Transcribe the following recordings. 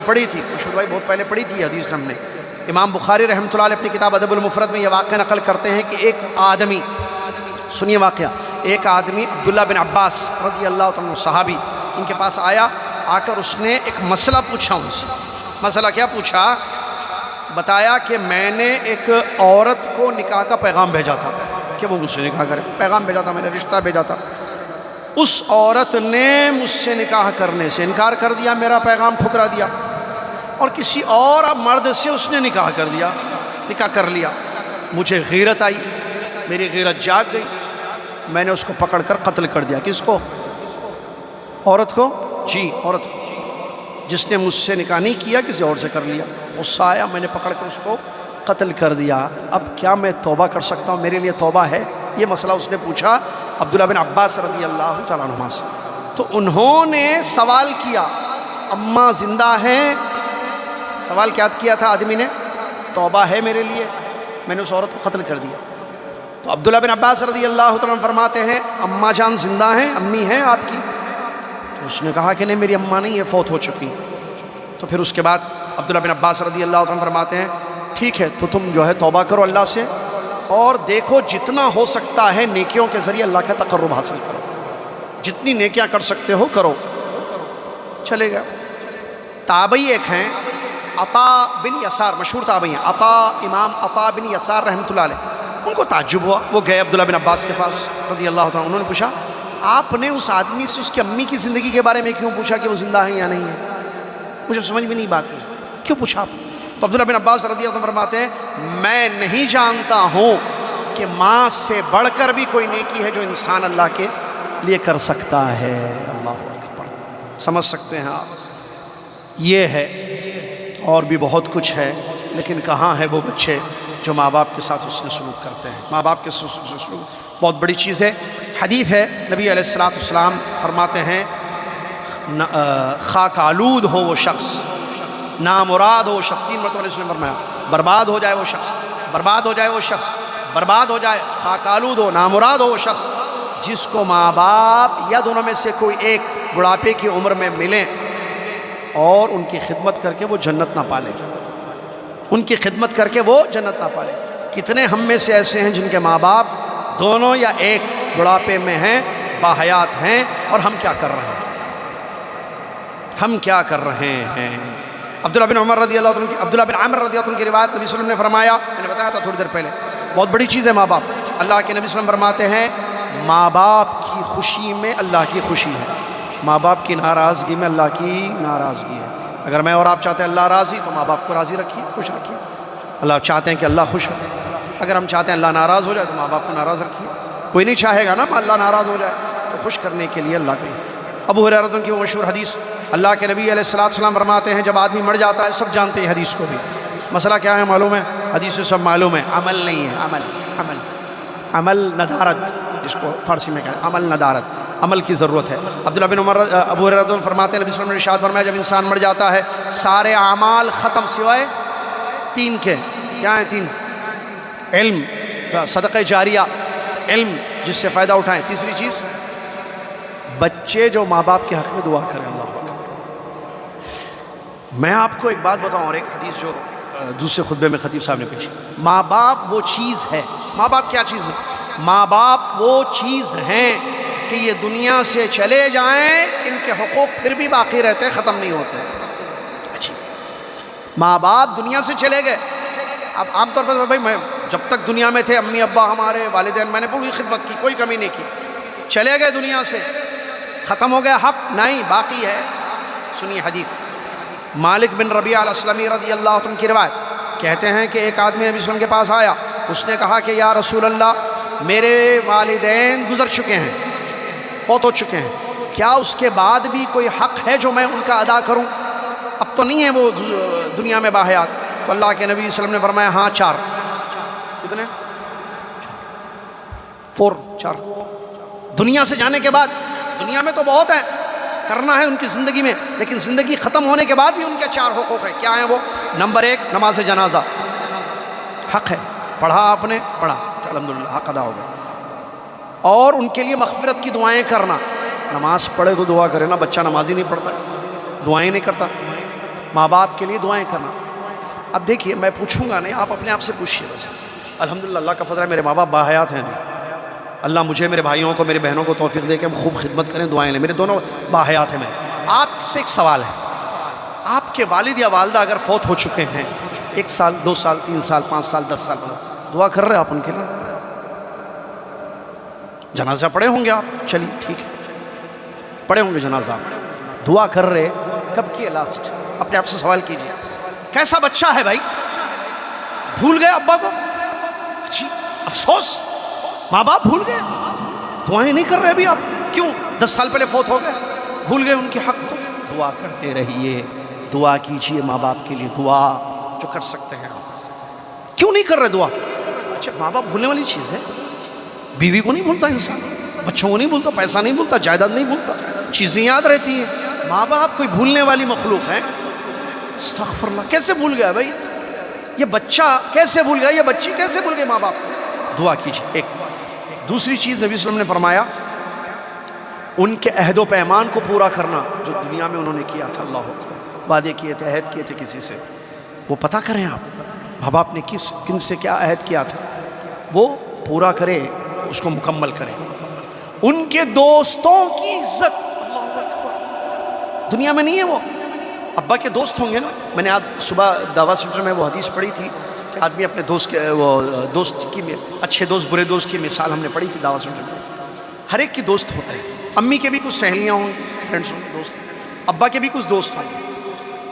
پڑھی تھی مشہور بھائی بہت پہلے پڑھی تھی یہ حدیث ہم نے. امام بخاری رحمۃ اللہ علیہ اپنی کتاب ادب المفرد میں یہ واقعہ نقل کرتے ہیں کہ ایک آدمی، سنیے واقعہ، ایک آدمی عبداللہ بن عباس رضی اللہ عنہ صحابی ان کے پاس آیا، آ کر اس نے ایک مسئلہ پوچھا ان سے. مسئلہ کیا پوچھا؟ بتایا کہ میں نے ایک عورت کو نکاح کا پیغام بھیجا تھا کہ وہ مجھ سے نکاح کرے، پیغام بھیجا تھا، میں نے رشتہ بھیجا تھا. اس عورت نے مجھ سے نکاح کرنے سے انکار کر دیا، میرا پیغام ٹھکرا دیا، اور کسی اور مرد سے اس نے نکاح کر دیا، نکاح کر لیا. مجھے غیرت آئی، میری غیرت جاگ گئی، میں نے اس کو پکڑ کر قتل کر دیا. کس کو؟ عورت کو؟ جی عورت کو، جس نے مجھ سے نکاح نہیں کیا، کسی اور سے کر لیا. غصہ آیا، میں نے پکڑ کر اس کو قتل کر دیا. اب کیا میں توبہ کر سکتا ہوں؟ میرے لیے توبہ ہے؟ یہ مسئلہ اس نے پوچھا عبداللہ بن عباس رضی اللہ تعالیٰ عنہ سے. تو انہوں نے سوال کیا، اماں زندہ ہیں؟ سوال کیا تھا آدمی نے؟ توبہ ہے میرے لیے؟ میں نے اس عورت کو قتل کر دیا. تو عبداللہ بن عباس رضی اللہ تعالیٰ عنہ فرماتے ہیں اماں جان زندہ ہیں، امی ہیں آپ کی؟ تو اس نے کہا کہ نہیں، میری اماں نہیں ہے، فوت ہو چکی. تو پھر اس کے بعد عبداللہ بن عباس رضی اللہ عنہ فرماتے ہیں ٹھیک ہے، تو تم جو ہے توبہ کرو اللہ سے، اور دیکھو جتنا ہو سکتا ہے نیکیوں کے ذریعے اللہ کا تقرب حاصل کرو، جتنی نیکیاں کر سکتے ہو کرو. چلے گا. تابعی ایک ہیں عطا بن یسار، مشہور تابعی ہیں امام عطا بن یسار رحمۃ اللہ علیہ. ان کو تعجب ہوا، وہ گئے عبداللہ بن عباس کے پاس رضی اللہ تعالیٰ. انہوں نے پوچھا آپ نے اس آدمی سے اس کی امی کی زندگی کے بارے میں کیوں پوچھا کہ وہ زندہ ہیں یا نہیں ہے؟ مجھے سمجھ میں نہیں بات ہے، کیوں پوچھا آپ؟ تو عبداللہ بن عباس رضی اللہ عنہ فرماتے ہیں میں نہیں جانتا ہوں کہ ماں سے بڑھ کر بھی کوئی نیکی ہے جو انسان اللہ کے لیے کر سکتا ہے. اللہ اکبر. سمجھ سکتے ہیں آپ؟ یہ ہے، اور بھی بہت کچھ ہے، لیکن کہاں ہے وہ بچے جو ماں باپ کے ساتھ اس نے سلوک کرتے ہیں؟ ماں باپ کے ساتھ سلوک بہت بڑی چیز ہے. حدیث ہے نبی علیہ الصلوۃ والسلام فرماتے ہیں خاک آلود ہو وہ شخص، نامراد ہو وہ شخص. 3 مرتبہ نے فرمایا برباد ہو جائے وہ شخص، برباد ہو جائے وہ شخص، برباد ہو جائے، خاک آلود ہو، نامراد ہو وہ شخص جس کو ماں باپ یا دونوں میں سے کوئی ایک بڑھاپے کی عمر میں ملیں اور ان کی خدمت کر کے وہ جنت نہ پالے، ان کی خدمت کر کے وہ جنت نہ پالے. کتنے ہم میں سے ایسے ہیں جن کے ماں باپ دونوں یا ایک بڑھاپے میں ہیں، باحیات ہیں، اور ہم کیا کر رہے ہیں؟ ہم کیا کر رہے ہیں؟ عبداللہ بن عمر رضی اللہ عنہ کی، عبداللہ بن عامر رضی اللہ عنہ کی روایت، نبی صلی اللہ علیہ وسلم نے فرمایا، میں نے بتایا تھا تھوڑی دیر پہلے، بہت بڑی چیز ہے ماں باپ. اللہ کے نبی صلی اللہ علیہ وسلم فرماتے ہیں ماں باپ کی خوشی میں اللہ کی خوشی ہے، ماں باپ کی ناراضگی میں اللہ کی ناراضگی ہے. اگر میں اور آپ چاہتے ہیں اللہ راضی، تو ماں باپ کو راضی رکھیے، خوش رکھیے. اللہ چاہتے ہیں کہ اللہ خوش ہو. اگر ہم چاہتے ہیں اللہ ناراض ہو جائے تو ماں باپ کو ناراض رکھیے. کوئی نہیں چاہے گا نا اللہ ناراض ہو جائے، تو خوش کرنے کے لیے اللہ کہیں. ابو ہریرہ کی وہ مشہور حدیث، اللہ کے نبی علیہ السلام فرماتے ہیں جب آدمی مر جاتا ہے، سب جانتے ہیں حدیث کو بھی، مسئلہ کیا ہے معلوم ہے؟ حدیث سے سب معلوم ہے، عمل نہیں ہے. عمل ندارت، جس کو فارسی میں کہتے ہیں عمل ندارت، عمل کی ضرورت ہے. عبداللہ بن عمر ابو ہریرہ فرماتے ہیں نبی صلی اللہ علیہ وسلم نے ارشاد فرمایا جب انسان مر جاتا ہے سارے اعمال ختم سوائے 3 کے. کیا ہیں 3؟ علم، صدقہ جاریہ، علم جس سے فائدہ اٹھائیں. تیسری چیز بچے جو ماں باپ کے حق میں دعا کریں. اللہ اکبر. میں آپ کو ایک بات بتاؤں، اور ایک حدیث جو دوسرے خطبے میں خطیب صاحب نے پیش، ماں باپ وہ چیز ہے. ماں باپ کیا چیز ہے؟ ماں باپ وہ چیز ہیں کہ یہ دنیا سے چلے جائیں، ان کے حقوق پھر بھی باقی رہتے، ختم نہیں ہوتے. اچھی ماں باپ دنیا سے چلے گئے. اب عام طور پر بھائی میں جب تک دنیا میں تھے امی ابا ہمارے والدین، میں نے پوری خدمت کی، کوئی کمی نہیں کی. چلے گئے دنیا سے، ختم ہو گیا حق؟ نہیں، باقی ہے. سنیے حدیث مالک بن ربیعہ الاسلمی رضی اللہ عنہ کی روایت، کہتے ہیں کہ ایک آدمی نبی صلی اللہ علیہ وسلم کے پاس آیا، اس نے کہا کہ یا رسول اللہ میرے والدین گزر چکے ہیں، فوت ہو چکے ہیں، کیا اس کے بعد بھی کوئی حق ہے جو میں ان کا ادا کروں؟ اب تو نہیں ہے وہ دنیا میں باحیات. تو اللہ کے نبی صلی اللہ علیہ وسلم نے فرمایا ہاں 4. کتنے؟ 4. دنیا سے جانے کے بعد. دنیا میں تو بہت ہے کرنا ہے ان کی زندگی میں، لیکن زندگی ختم ہونے کے بعد بھی ان کے 4 حقوق ہیں. کیا ہیں وہ؟ نمبر 1 نماز جنازہ، حق ہے. پڑھا آپ نے؟ پڑھا، الحمدللہ حق ادا ہو گیا. اور ان کے لیے مغفرت کی دعائیں کرنا. نماز پڑھے تو دعا کرے نا، بچہ نماز ہی نہیں پڑھتا، دعائیں نہیں کرتا. ماں باپ کے لیے دعائیں کرنا. اب دیکھیے میں پوچھوں گا نہیں, آپ اپنے آپ سے پوچھیے بس. الحمدللہ اللہ کا فضل ہے میرے ماں باپ باحیات ہیں. اللہ مجھے میرے بھائیوں کو میری بہنوں کو توفیق دے کہ ہم خوب خدمت کریں, دعائیں لیں. میرے دونوں باحیات ہیں. میرے آپ سے ایک سوال ہے, آپ کے والد یا والدہ اگر فوت ہو چکے ہیں 1 سال 2 سال 3 سال 5 سال 10 سال, دعا کر رہے آپ ان کے لیے؟ جنازہ پڑھے ہوں گے آپ, چلیے ٹھیک ہے پڑھے ہوں گے جنازہ, دعا کر رہے کب کی ہے لاسٹ؟ اپنے آپ سے سوال کیجئے. کیسا بچہ ہے بھائی, بھول گئے ابا کو؟ اچھی افسوس, ماں باپ بھول گئے, دعائیں نہیں کر رہے ابھی آپ. کیوں؟ 10 سال پہلے فوت ہو گئے, بھول گئے ان کے حق کو. دعا کرتے رہیے, دعا کیجئے ماں باپ کے لیے, دعا جو کر سکتے ہیں. کیوں نہیں کر رہے دعا؟ اچھا ماں باپ بھولنے والی چیز ہے. بیوی کو نہیں بھولتا انسان, بچوں کو نہیں بھولتا, پیسہ نہیں بھولتا, جائیداد نہیں بھولتا, چیزیں یاد رہتی ہیں. ماں باپ کوئی بھولنے والی مخلوق ہے؟ استغفر اللہ, کیسے بھول گیا بھائی یہ بچہ, کیسے بھول گیا یہ بچی, کیسے بھول گئے ماں باپ؟ دعا کیجئے. ایک دوسری چیز نبی صلی اللہ علیہ وسلم نے فرمایا ان کے عہد و پیمان کو پورا کرنا جو دنیا میں انہوں نے کیا تھا. اللہ اکبر, وعدے کیے تھے, عہد کیے تھے کسی سے, وہ پتہ کریں آپ. ماں باپ نے کن سے کیا عہد کیا تھا وہ پورا کرے, اس کو مکمل کرے. ان کے دوستوں کی عزت, دنیا میں نہیں ہے وہ. ابا کے دوست ہوں گے نا. میں نے آج صبح دعویٰ سینٹر میں وہ حدیث پڑھی تھی کہ آدمی اپنے دوست کے, وہ دوست کی, اچھے دوست برے دوست کی مثال ہم نے پڑھی تھی دعویٰ سینٹر میں. ہر ایک کی دوست ہوتا ہے. امی کے بھی کچھ سہیلیاں ہوں گی, فرینڈس ہوں گے, دوست. ابا کے بھی کچھ دوست ہوں گے.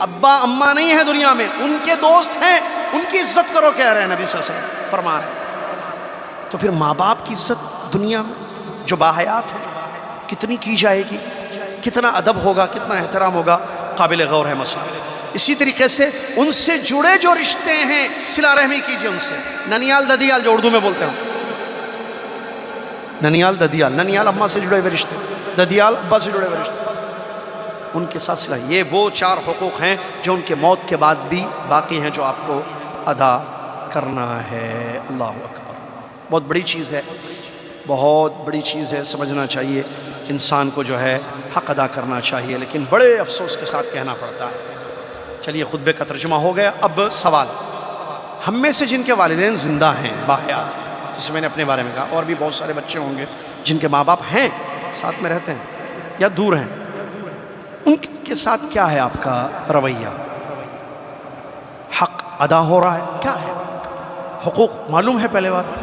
ابا اماں نہیں ہے دنیا میں, ان کے دوست ہیں, ان کی عزت کرو کہہ رہے ہیں نبی صلی اللہ علیہ وسلم, فرما رہے ہیں. تو پھر ماں باپ کی عزت دنیا میں جو باحیات ہے کتنی کی جائے گی, کتنا ادب ہوگا, کتنا احترام ہوگا, قابل غور ہے مسئلہ. اسی طریقے سے ان سے جڑے جو رشتے ہیں صلہ رحمی کیجئے ان سے. ننیال ددیال جو اردو میں بولتے ہیں, ننیال ددیال, ننیال اماں سے جڑے ہوئے رشتے, ددیال ابا سے جڑے ہوئے رشتے, ان کے ساتھ صلہ. یہ وہ 4 حقوق ہیں جو ان کے موت کے بعد بھی باقی ہیں جو آپ کو ادا کرنا ہے. اللہ اکبر, بہت بڑی چیز ہے, بہت بڑی چیز ہے, سمجھنا چاہیے. انسان کو جو ہے حق ادا کرنا چاہیے, لیکن بڑے افسوس کے ساتھ کہنا پڑتا ہے. چلیے خطبے کا ترجمہ ہو گیا. اب سوال, ہم میں سے جن کے والدین زندہ ہیں باحیات, جسے میں نے اپنے بارے میں کہا, اور بھی بہت سارے بچے ہوں گے جن کے ماں باپ ہیں, ساتھ میں رہتے ہیں یا دور ہیں, ان کے ساتھ کیا ہے آپ کا رویہ؟ حق ادا ہو رہا ہے؟ کیا ہے حقوق معلوم ہے؟ پہلے بات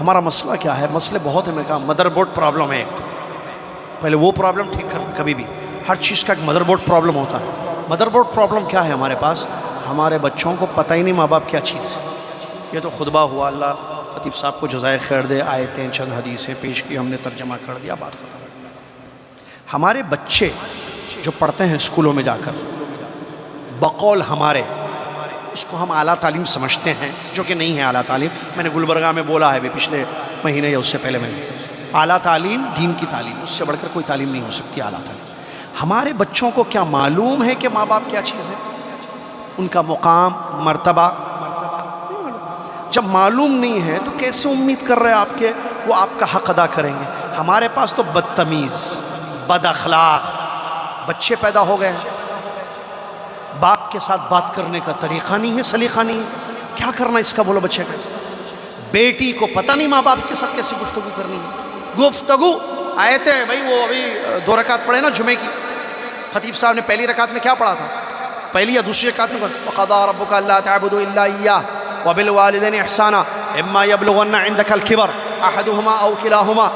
ہمارا مسئلہ کیا ہے؟ مسئلے بہت ہیں. میں کہا مدر بورڈ پرابلم ہے ایک. پہلے وہ پرابلم ٹھیک کرنا. کبھی بھی ہر چیز کا ایک مدر بورڈ پرابلم ہوتا ہے. مدر بورڈ پرابلم کیا ہے ہمارے پاس؟ ہمارے بچوں کو پتہ ہی نہیں ماں باپ کیا چیز. یہ تو خطبہ ہوا, اللہ خطیب صاحب کو جزائے خیر دے, آیتیں چند حدیثیں پیش کی, ہم نے ترجمہ کر دیا, بات ختم. ہمارے بچے جو پڑھتے ہیں اسکولوں میں جا کر, بقول ہمارے, اس کو ہم اعلیٰ تعلیم سمجھتے ہیں, جو کہ نہیں ہے اعلیٰ تعلیم. میں نے گلبرگہ میں بولا ہے بھی پچھلے مہینے یا اس سے پہلے میں نے, اعلیٰ تعلیم دین کی تعلیم, اس سے بڑھ کر کوئی تعلیم نہیں ہو سکتی اعلیٰ تعلیم. ہمارے بچوں کو کیا معلوم ہے کہ ماں باپ کیا چیز ہے, ان کا مقام مرتبہ؟ جب معلوم نہیں ہے تو کیسے امید کر رہے ہیں آپ کے وہ آپ کا حق ادا کریں گے؟ ہمارے پاس تو بدتمیز, بد اخلاق بچے پیدا ہو گئے ہیں. باپ کے ساتھ بات کرنے کا طریقہ نہیں ہے, سلیقہ نہیں ہے. کیا کرنا اس کا بولو بچے کا؟ بیٹی کو پتہ نہیں ماں باپ کے ساتھ کیسی گفتگو کرنی ہے. گفتگو آیتیں بھائی, وہ ابھی 2 رکعت پڑھے نا جمعے کی, خطیب صاحب نے پہلی رکعت میں کیا پڑھا تھا؟ پہلی یا دوسری رکعت میں وَقَضَىٰ رَبُّكَ أَلَّا تَعْبُدُوا إِلَّا إِيَّاهُ وَبِالْوَالِدَيْنِ إِحْسَانًا إِمَّا يَبْلُغَنَّ عِندَكَ الْكِبَرَ أَحَدُهُمَا أَوْ كِلَاهُمَا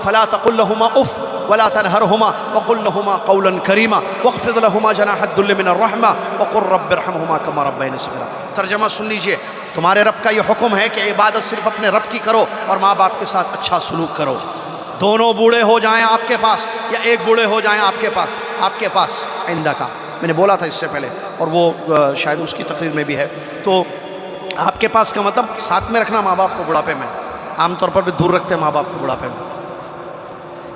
فَلَا تَقُل لَّهُمَا أُفٍّ وَلَا تَنْهَرْهُمَا وَقُل لَّهُمَا قَوْلًا كَرِيمًا وَاخْفِضْ لَهُمَا جَنَاحَ الذُّلِّ مِنَ الرَّحْمَةِ وَقُل رَّبِّ ارْحَمْهُمَا كَمَا رَبَّيَانِي صَغِيرًا. ترجمہ سن لیجئے. تمہارے رب کا یہ حکم ہے کہ عبادت صرف اپنے رب کی کرو اور ماں باپ کے ساتھ اچھا سلوک کرو. دونوں بوڑھے ہو جائیں آپ کے پاس یا ایک بوڑھے ہو جائیں آپ کے پاس آئندہ کا, میں نے بولا تھا اس سے پہلے, اور وہ شاید اس کی تقریر میں بھی ہے. تو آپ کے پاس کا مطلب ساتھ میں رکھنا ماں باپ کو بڑھاپے میں. عام طور پر بھی دور رکھتے ہیں ماں باپ کو بڑھاپے میں.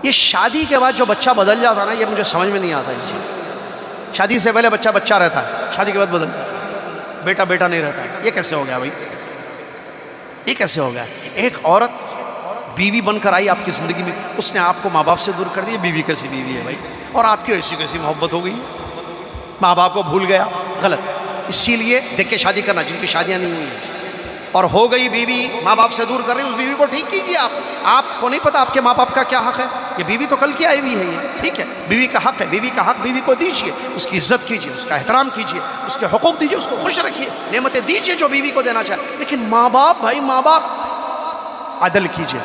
یہ شادی کے بعد جو بچہ بدل جاتا نا, یہ مجھے سمجھ میں نہیں آتا یہ چیز. شادی سے پہلے بچہ رہتا ہے, شادی کے بعد بدل جاتا ہے, بیٹا نہیں رہتا ہے. یہ کیسے ہو گیا بھائی؟ یہ کیسے ہو گیا؟ ایک عورت بیوی بن کر آئی آپ کی زندگی میں, اس نے آپ کو ماں باپ سے دور کر دیا. بیوی کیسی بیوی ہے بھائی؟ اور آپ کی ایسی کیسی محبت ہو گئی؟ ماں باپ کو بھول گیا، غلط۔ اسی لیے دیکھ کے شادی کرنا، جن کی شادیاں نہیں ہوئی ہیں اور ہو گئی بیوی ماں باپ سے دور کر رہی، اس بیوی کو ٹھیک کیجیے۔ آپ کو نہیں پتا آپ کے ماں باپ کا کیا حق ہے؟ یہ بیوی تو کل کی آئی ہوئی ہے، یہ ٹھیک ہے، بیوی کا حق ہے، بیوی کا حق بیوی کو دیجیے، اس کی عزت کیجیے، اس کا احترام کیجیے، اس کے حقوق دیجیے، اس کو خوش رکھیے، نعمتیں دیجیے جو بیوی کو دینا چاہے۔ لیکن ماں باپ، بھائی ماں باپ عدل کیجیے۔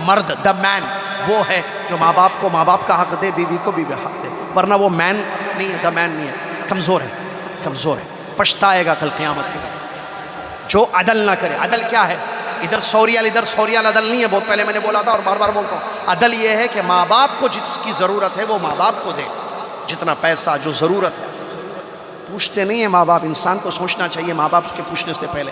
مرد دا مین وہ ہے جو ماں باپ کو ماں باپ کا حق دے، بیوی کو بیوی حق دے، ورنہ وہ مین نہیں ہے، دا مین نہیں ہے، کمزور ہے، کمزور ہے، پچھتائے گا کل قیامت کے دن جو عدل نہ کرے۔ عدل کیا ہے؟ ادھر سوریال ادھر سوریال عدل نہیں ہے، بہت پہلے میں نے بولا تھا اور بار بار بولتا ہوں۔ عدل یہ ہے کہ ماں باپ کو جس کی ضرورت ہے وہ ماں باپ کو دے، جتنا پیسہ جو ضرورت ہے۔ پوچھتے نہیں ہیں ماں باپ، انسان کو سوچنا چاہیے ماں باپ کے پوچھنے سے پہلے۔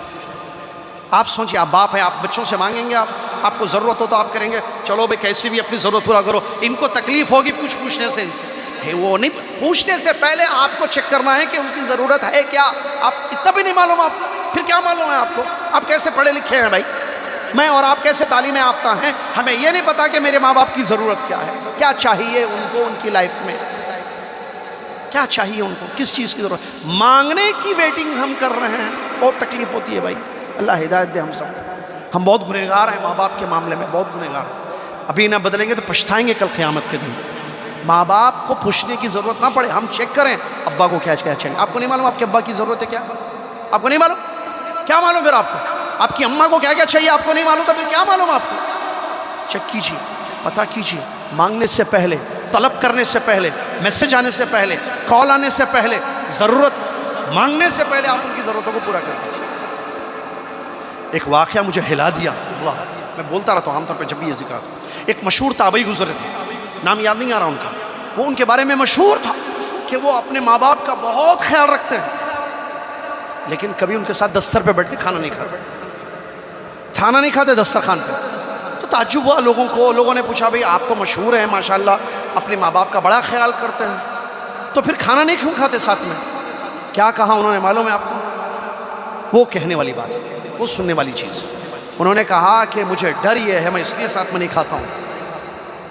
آپ سوچیے، آپ باپ ہیں، آپ بچوں سے مانگیں گے، آپ کو ضرورت ہو تو آپ کریں گے چلو بھائی کیسی بھی اپنی ضرورت پورا کرو، ان کو تکلیف ہوگی پوچھنے سے، ان سے وہ نہیں، پوچھنے سے پہلے آپ کو چیک کرنا ہے کہ ان کی ضرورت ہے کیا۔ آپ اتنا بھی نہیں معلوم آپ کو، پھر کیا معلوم ہے آپ کو؟ آپ کیسے پڑھے لکھے ہیں بھائی؟ میں اور آپ کیسے تعلیم یافتہ ہیں؟ ہمیں یہ نہیں پتا کہ میرے ماں باپ کی ضرورت کیا ہے، کیا چاہیے ان کو، ان کی لائف میں کیا چاہیے ان کو، کس چیز کی ضرورت۔ مانگنے کی ویٹنگ ہم کر رہے ہیں، بہت تکلیف ہوتی ہے بھائی۔ اللہ ہدایت دے ہم سب کو۔ ہم بہت گنہگار ہیں ماں باپ کے معاملے میں، بہت گنہگار ہیں، ابھی نہ بدلیں گے تو پچھتائیں گے کل قیامت کے دن۔ ماں باپ کو پوچھنے کی ضرورت نہ پڑے، ہم چیک کریں ابا کو کیا چاہیے۔ آپ کو نہیں معلوم آپ کے ابا کی ضرورت ہے کیا؟ آپ کو نہیں معلوم؟ کیا معلوم پھر آپ کو؟ آپ کی اماں کو کیا کیا چاہیے آپ کو نہیں معلوم، تو پھر کیا معلوم آپ کو؟ چیک کیجیے، پتہ کیجیے، مانگنے سے پہلے، طلب کرنے سے پہلے، میسج آنے سے پہلے، کال آنے سے پہلے، ضرورت مانگنے سے پہلے آپ ان کی ضرورتوں کو پورا کر دیجیے۔ ایک واقعہ مجھے ہلا دیا، اللہ، میں بولتا رہتا ہوں عام طور پہ جب بھی یہ ذکر آتا ہے۔ ایک مشہور تابعی گزرے تھے، نام یاد نہیں آ رہا ان کا، وہ ان کے بارے میں مشہور تھا کہ وہ اپنے ماں باپ کا بہت خیال رکھتے ہیں، لیکن کبھی ان کے ساتھ دستر پہ بیٹھ کے کھانا نہیں کھاتے، کھانا نہیں کھاتے دسترخوان پہ۔ تو تعجب ہوا لوگوں کو، لوگوں نے پوچھا بھئی آپ تو مشہور ہیں ماشاءاللہ، اپنے ماں باپ کا بڑا خیال کرتے ہیں، تو پھر کھانا نہیں کیوں کھاتے ساتھ میں؟ کیا کہا انہوں نے معلوم ہے آپ کو؟ وہ کہنے والی بات ہے، وہ سننے والی چیز۔ انہوں نے کہا کہ مجھے ڈر یہ ہے، میں اس لیے ساتھ میں نہیں کھاتا ہوں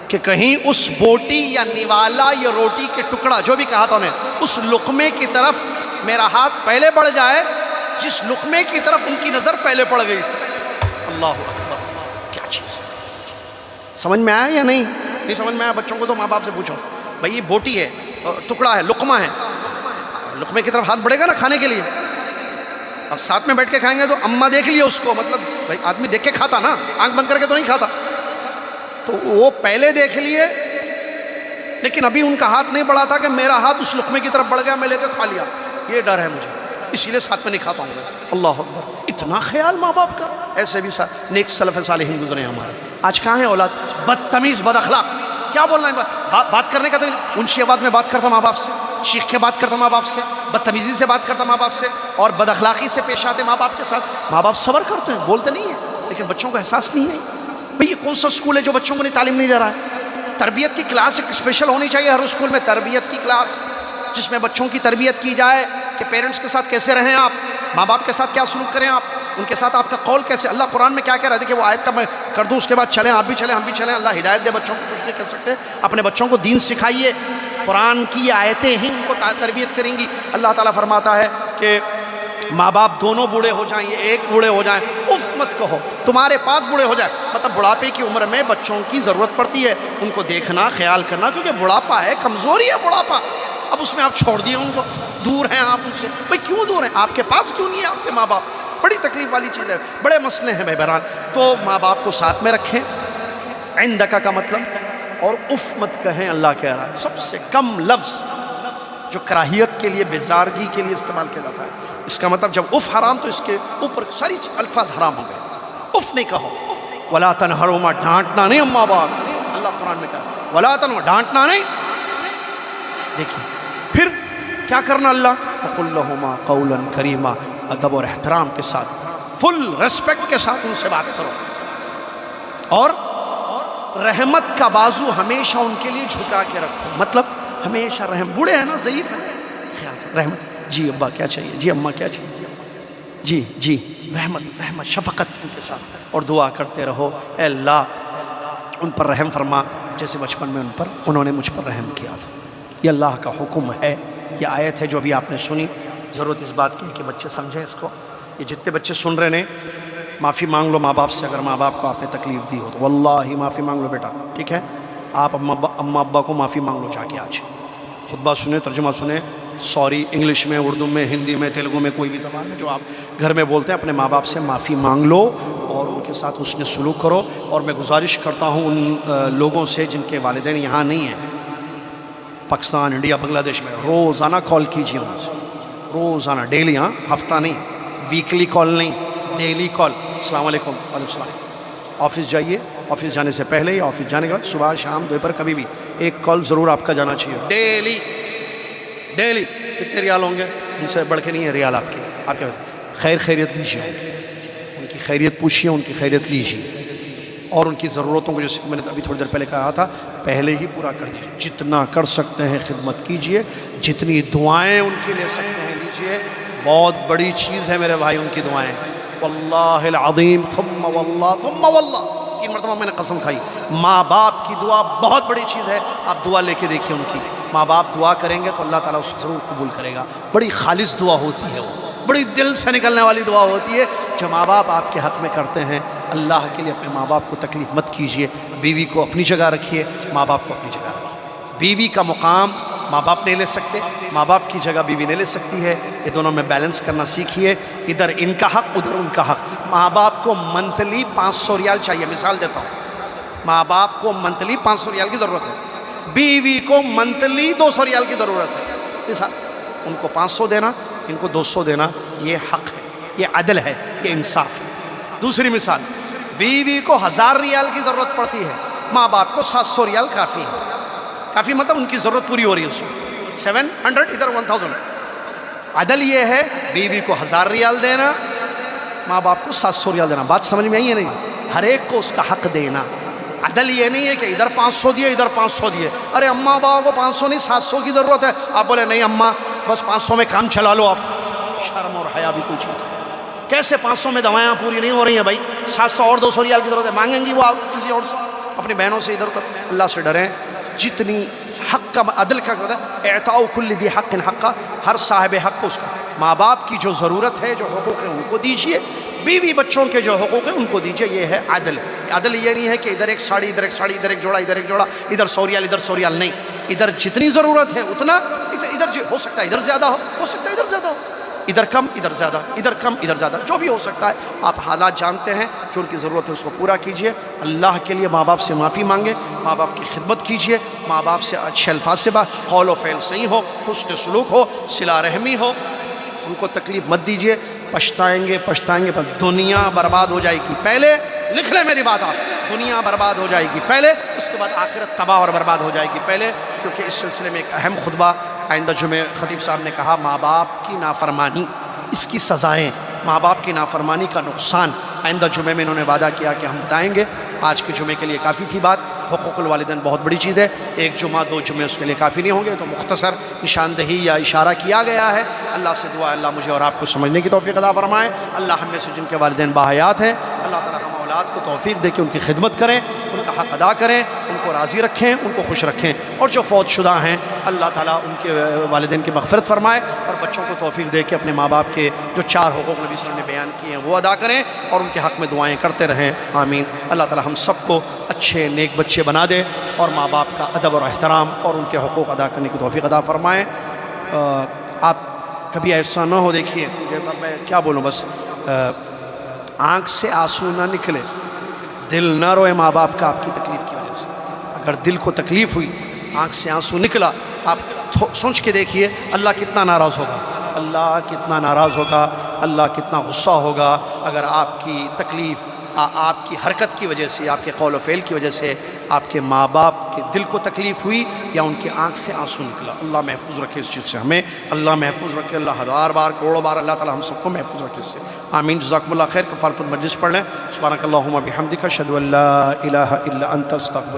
کہ کہیں اس بوٹی یا نوالا یا روٹی کے ٹکڑا، جو بھی کہا تھا انہیں، اس لقمے کی طرف میرا ہاتھ پہلے بڑھ جائے جس لقمے کی طرف ان کی نظر پہلے پڑ گئی تھی۔ اللہ اکبر، کیا چیز ہے؟ سمجھ میں آیا یا نہیں؟ نہیں سمجھ میں آیا؟ بچوں کو تو ماں باپ سے پوچھو، بھائی یہ بوٹی ہے، ٹکڑا ہے، لقمہ ہے، لقمے کی طرف ہاتھ بڑھے گا نا کھانے کے لیے، اب ساتھ میں بیٹھ کے کھائیں گے تو اماں دیکھ لیے اس کو، مطلب بھائی آدمی دیکھ کے کھاتا نا، آنکھ بند کر کے تو نہیں کھاتا، تو وہ پہلے دیکھ لیے، لیکن ابھی ان کا ہاتھ نہیں بڑھا تھا کہ میرا ہاتھ اس لقمے کی طرف بڑھ گیا، میں لے کے کھا لیا۔ یہ ڈر ہے مجھے، اسی لیے ساتھ میں نہیں کھا پاؤں گا۔ اللہ اکبر، اتنا خیال ماں باپ کا۔ ایسے بھی نیک سلف صالحین گزرے ہیں ہمارے۔ آج کہاں ہے اولاد؟ بدتمیز، بد اخلاق۔ کیا بولنا ہے؟ بات کرنے کا تو اونچی آواز میں بات کرتا ماں باپ سے، چیخ کے بات کرتا ماں باپ سے، بدتمیزی سے بات کرتا ماں باپ سے، اور بد اخلاقی سے پیش آتے ماں باپ کے ساتھ۔ ماں باپ صبر کرتے ہیں، بولتے نہیں ہیں، لیکن بچوں کو احساس نہیں ہے۔ بھئی یہ کون سا اسکول ہے جو بچوں کو تعلیم نہیں دے رہا ہے؟ تربیت کی کلاس ایک اسپیشل ہونی چاہیے ہر اسکول میں، تربیت کی کلاس جس میں بچوں کی تربیت کی جائے کہ پیرنٹس کے ساتھ کیسے رہیں آپ، ماں باپ کے ساتھ کیا سلوک کریں آپ، ان کے ساتھ آپ کا قول کیسے، اللہ قرآن میں کیا کہہ رہا ہے؟ کہ وہ آیت کا میں کر دوں، اس کے بعد چلیں، آپ بھی چلیں، ہم بھی چلیں۔ اللہ ہدایت دے، بچوں کو کچھ نہیں کر سکتے، اپنے بچوں کو دین سکھائیے، قرآن کی آیتیں ہی ان کو تربیت کریں گی۔ اللہ تعالیٰ فرماتا ہے کہ ماں باپ دونوں بوڑھے ہو جائیں، یہ ایک بوڑھے ہو جائیں، اف مت کہو، تمہارے پاس بوڑھے ہو جائیں، مطلب بڑھاپے کی عمر میں بچوں کی ضرورت پڑتی ہے، ان کو دیکھنا، خیال کرنا، کیونکہ بڑھاپا ہے، کمزوری ہے بڑھاپا۔ اب اس میں آپ چھوڑ دیے ان کو، دور ہیں آپ ان سے۔ بھائی کیوں دور ہیں؟ آپ کے پاس کیوں نہیں ہے آپ کے ماں باپ؟ بڑی تکلیف والی چیز ہے، بڑے مسئلے ہیں بھائی بہرحال۔ تو ماں باپ کو ساتھ میں رکھیں، عندک کا مطلب، اور اف مت کہیں، اللہ کہہ رہا ہے سب سے کم لفظ جو کراہیت کے لیے، بیزارگی کے لیے استعمال کیا جاتا ہے۔ اس کا مطلب جب اف حرام تو اس کے اوپر ساری الفاظ حرام ہو گئے۔ اف نہیں کہو، ولا تنہرہما، ڈانٹنا نہیں اماں باپ، اللہ قرآن میں کہا ولا تنہرہما، ڈانٹنا نہیں۔ دیکھیے پھر کیا کرنا، اللہ وقل لہما قولا کریما، ادب اور احترام کے ساتھ، فل ریسپیکٹ کے ساتھ ان سے بات کرو، اور رحمت کا بازو ہمیشہ ان کے لیے جھکا کے رکھو، مطلب ہمیشہ رحم، بوڑھے ہیں نا، ضعیف ہیں، خیال رحمت، جی ابا کیا چاہیے، جی اماں کیا چاہیے، جی جی، رحمت شفقت ان کے ساتھ، اور دعا کرتے رہو اے اللہ ان پر رحم فرما جیسے بچپن میں انہوں نے مجھ پر رحم کیا تھا۔ یہ اللہ کا حکم ہے، یہ آیت ہے جو ابھی آپ نے سنی. ضرورت اس بات کی ہے کہ بچے سمجھیں اس کو. یہ جتنے بچے سن رہے ہیں معافی مانگ لو ماں باپ سے، اگر ماں باپ کو آپ نے تکلیف دی ہو تو واللہ معافی مانگ لو بیٹا، ٹھیک ہے؟ آپ اماں ابا کو معافی مانگ لو جا کے. آج خطبہ سنیں، ترجمہ سنیں، سوری انگلش میں، اردو میں، ہندی میں، تیلگو میں، کوئی بھی زبان میں جو آپ گھر میں بولتے ہیں، اپنے ماں باپ سے معافی مانگ لو اور ان کے ساتھ حسن سلوک کرو. اور میں گزارش کرتا ہوں ان لوگوں سے جن کے والدین یہاں نہیں ہیں، پاکستان، انڈیا، بنگلہ دیش میں، روزانہ کال کیجیے ان سے، روزانہ، ڈیلی، ہاں، ہفتہ نہیں، ویکلی کال نہیں، ڈیلی کال. السلام علیکم. وعلیکم السلام. آفس جائیے، آفس جانے سے پہلے یا آفس جانے کے بعد، صبح شام دوپہر کبھی بھی ایک کال ضرور آپ کا جانا چاہیے، ڈیلی ڈیلی. کتنے ریال ہوں گے؟ ان سے بڑھ کے نہیں ہے ریال آپ کے خیر خیریت لیجیے، ان کی خیریت پوچھیے، ان کی خیریت لیجیے، اور ان کی ضرورتوں کو، جیسے کہ میں نے ابھی تھوڑی دیر پہلے کہا تھا، پہلے ہی پورا کر دیجیے. جتنا کر سکتے ہیں خدمت کیجیے، جتنی دعائیں ان کی لے سکتے ہیں لیجیے. بہت بڑی چیز ہے میرے بھائی ان کی دعائیں، واللہ العظیم ثم واللہ ثم واللہ، 3 مرتبہ میں نے قسم کھائی. ماں باپ کی دعا بہت بڑی چیز ہے. آپ دعا لے کے دیکھیے ان کی. ماں باپ دعا کریں گے تو اللہ تعالیٰ اس کو ضرور قبول کرے گا. بڑی خالص دعا ہوتی ہے، وہ بڑی دل سے نکلنے والی دعا ہوتی ہے جو ماں باپ آپ کے حق میں کرتے ہیں. اللہ کے لیے اپنے ماں باپ کو تکلیف مت کیجیے. بیوی کو اپنی جگہ رکھیے، ماں باپ کو اپنی جگہ رکھیے. بیوی کا مقام ماں باپ نہیں لے سکتے، ماں باپ کی جگہ بیوی نہیں لے سکتی ہے. یہ دونوں میں بیلنس کرنا سیکھیے. ادھر ان کا حق، ادھر ان کا حق. ماں باپ کو منتھلی 500 ریال چاہیے. مثال دیتا ہوں، ماں باپ کو منتھلی 500 ریال کی ضرورت ہے، بیوی کو منتھلی 200 ریال کی ضرورت ہے. مثال، ان کو 500 دینا، ان کو 200 دینا، یہ حق ہے، یہ عدل ہے، یہ انصاف ہے. دوسری مثال، بیوی کو 1000 ریال کی ضرورت پڑتی ہے، ماں باپ کو 700 ریال کافی ہے. کافی مطلب ان کی ضرورت پوری ہو رہی ہے اس میں. 700 ادھر 1000. عدل یہ ہے بیوی کو 1000 ریال دینا، ماں باپ کو 700 ریال دینا. بات سمجھ میں آئی ہے نہیں؟ ہر ایک کو اس کا حق دینا. عدل یہ نہیں ہے کہ ادھر 500 دیے ادھر 500 دیے. ارے اماں باپ کو 500 نہیں 700 کی ضرورت ہے، آپ بولے نہیں اماں بس 500 میں کام چلا لو. آپ شرم اور حیا بھی کوئی چیز. کیسے 500 میں دوائیاں پوری نہیں ہو رہی ہیں بھائی؟ 700 اور 200 ریال کی ضرورت ہے، مانگیں گی وہ آپ کسی اور سے؟ اپنی بہنوں سے ادھر ادھر. اللہ سے ڈریں. جتنی حق کا عدل کا اعطاء کل ذی حق حقہ، ہر صاحب حق کو اس کا. ماں باپ کی جو ضرورت ہے، جو حقوق ہیں ان کو دیجیے. بیوی بچوں کے جو حقوق ہیں ان کو دیجیے. یہ ہے عدل. عدل یہ نہیں ہے کہ ادھر ایک ساڑی ادھر ایک ساڑی، ادھر ایک جوڑا ادھر ایک جوڑا، ادھر 100 ریال ادھر 100 ریال. نہیں، ادھر جتنی ضرورت ہے اتنا. ادھر ہو سکتا ہے ادھر زیادہ ہو سکتا ہے ادھر زیادہ ہو، ادھر کم ادھر زیادہ، ادھر کم ادھر زیادہ، جو بھی ہو سکتا ہے. آپ حالات جانتے ہیں، جو ان کی ضرورت ہے اس کو پورا کیجیے. اللہ کے لیے ماں باپ سے معافی مانگے، ماں باپ کی خدمت کیجیے، ماں باپ سے اچھے الفاظ سے بات، قول و فعل صحیح ہو، حسن سلوک ہو، صلہ رحمی ہو. ان کو تکلیف مت دیجیے. پچھتائیں گے پر دنیا برباد ہو جائے گی. پہلے لکھ لیں میری بات آپ، دنیا برباد ہو جائے گی پہلے، اس کے بعد آخرت تباہ اور برباد ہو جائے گی پہلے. کیونکہ اس سلسلے میں ایک اہم خطبہ آئندہ جمعے خطیب صاحب نے کہا، ماں باپ کی نافرمانی، اس کی سزائیں، ماں باپ کی نافرمانی کا نقصان. آئندہ جمعے میں انہوں نے وعدہ کیا کہ ہم بتائیں گے. آج کے جمعے کے لیے کافی تھی بات. حقوق الوالدین بہت بڑی چیز ہے. 1 جمعہ 2 جمعے اس کے لیے کافی نہیں ہوں گے، تو مختصر نشاندہی یا اشارہ کیا گیا ہے. اللہ سے دعا ہے اللہ مجھے اور آپ کو سمجھنے کی توفیق عطا فرمائے. اللہ ہم میں سے جن کے والدین باحیات ہیں، اللہ تعالیٰ ہم اولاد کو توفیق دے کے ان کی خدمت کریں، ان کا حق ادا کریں، ان کو راضی رکھیں، ان کو خوش رکھیں. اور جو فوت شدہ ہیں اللہ تعالیٰ ان کے والدین کی مغفرت فرمائے، اور بچوں کو توفیق دے کے اپنے ماں باپ کے جو 4 حقوق نبی صلی اللہ علیہ وسلم نے بیان کیے ہیں وہ ادا کریں، اور ان کے حق میں دعائیں کرتے رہیں. آمین. اللہ تعالیٰ ہم سب کو اچھے نیک بچے بنا دے، اور ماں باپ کا ادب اور احترام اور ان کے حقوق ادا کرنے کی توفیق عطا فرمائے. آپ کبھی ایسا نہ ہو، دیکھیے میں کیا بولوں، بس آنکھ سے آنسو نہ نکلے، دل نہ روئے ماں باپ کا آپ کی تکلیف کی وجہ سے. اگر دل کو تکلیف ہوئی، آنکھ سے آنسو نکلا، آپ سوچ کے دیکھیے اللہ کتنا ناراض ہوگا، اللہ کتنا ناراض ہوگا، اللہ کتنا غصہ ہوگا اگر آپ کی تکلیف آپ کی حرکت کی وجہ سے، آپ کے قول و فعل کی وجہ سے آپ کے ماں باپ کے دل کو تکلیف ہوئی یا ان کی آنکھ سے آنسو نکلا. اللہ محفوظ رکھے اس چیز سے ہمیں، اللہ محفوظ رکھے. اللہ 1000 بار کروڑوں بار اللہ تعالی ہم سب کو محفوظ رکھے اس سے. آمین. جزاکم اللہ خیر. کفارۃ المجلس پڑھ لیں. سبحانک اللہم بحمدک، اشہد ان لا الہ الا انت، استغفرک.